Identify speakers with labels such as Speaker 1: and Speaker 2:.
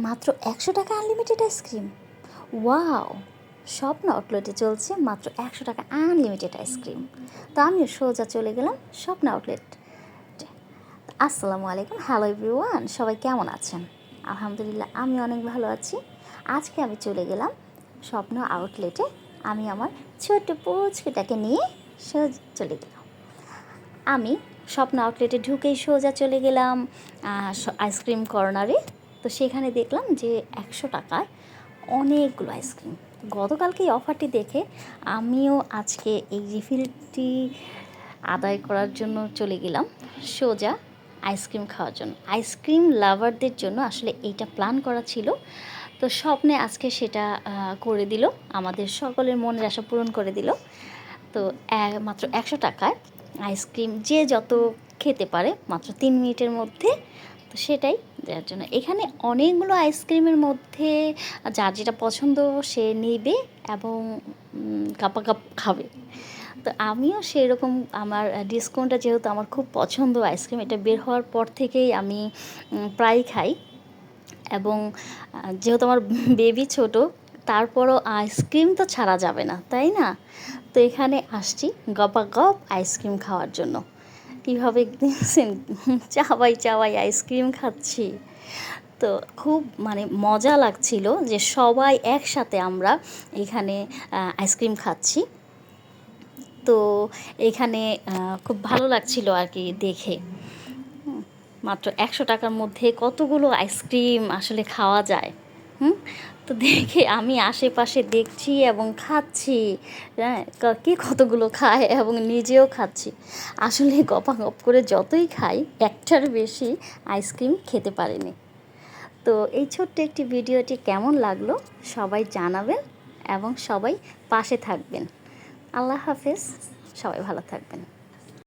Speaker 1: মাত্র 100 টাকা unlimited ice cream. Wow! স্বপ্ন আউটলেটে চলছে মাত্র 100 টাকা আনলিমিটেড আইসক্রিম। তো আমিও সোজা চলে গেলাম স্বপ্ন আউটলেট। আসসালামু আলাইকুম, হ্যালো এভরিওয়ান, সবাই কেমন আছেন? আলহামদুলিল্লাহ, আমি অনেক ভালো আছি। আজকে আমি চলে গেলাম স্বপ্ন আউটলেটে। আমি আমার ছোট্ট পুচকুটাকে নিয়ে সোজা চলে গেলাম। আমি স্বপ্ন আউটলেটে ঢুকেই সোজা চলে গেলাম আইসক্রিম কর্নারে। তো সেখানে দেখলাম যে 100 টাকায় অনেকগুলো আইসক্রিম। গতকালকে এই অফারটি দেখে আমিও আজকে এই রিফিলটি আদায় করার জন্য চলে গেলাম সোজা আইসক্রিম খাওয়ার জন্য। আইসক্রিম লাভারদের জন্য আসলে এইটা প্ল্যান করা ছিল। তো স্বপ্নে আজকে সেটা করে দিল, আমাদের সকলের মনের আশা পূরণ করে দিল। তো মাত্র 100 টাকায় আইসক্রিম যে যত খেতে পারে মাত্র 3 মিনিটের মধ্যে। তো সেটাই দেওয়ার জন্য এখানে অনেকগুলো আইসক্রিমের মধ্যে যার যেটা পছন্দ সে নেবে এবং কাপা কাপ খাবে। তো আমিও সেরকম, আমার ডিসকাউন্টটা যেহেতু আমার খুব পছন্দ আইসক্রিম, এটা বের হওয়ার পর থেকেই আমি প্রায় খাই। এবং যেহেতু আমার বেবি ছোট, তারপরও আইসক্রিম তো ছাড়া যাবে না, তাই না? তো এখানে আসছি গপাগপ আইসক্রিম খাওয়ার জন্য। কীভাবে দেখছেন, চাবাই চাবাই আইসক্রিম খাচ্ছি। তো খুব মজা লাগছিল যে সবাই একসাথে আমরা এখানে আইসক্রিম খাচ্ছি। তো এখানে খুব ভালো লাগছিল আর কি দেখে। মাত্র 100 টাকার মধ্যে কতগুলো আইসক্রিম আসলে খাওয়া যায়। তো দেখে আমি আশেপাশে দেখছি এবং খাচ্ছি, হ্যাঁ, কে কতগুলো খায় এবং নিজেও খাচ্ছি। আসলে গপাগপ করে যতই খাই, একটার বেশি আইসক্রিম খেতে পারিনি। তো এই ছোট্ট একটি ভিডিওটি কেমন লাগলো সবাই জানাবেন এবং সবাই পাশে থাকবেন। আল্লাহ হাফেজ, সবাই ভালো থাকবেন।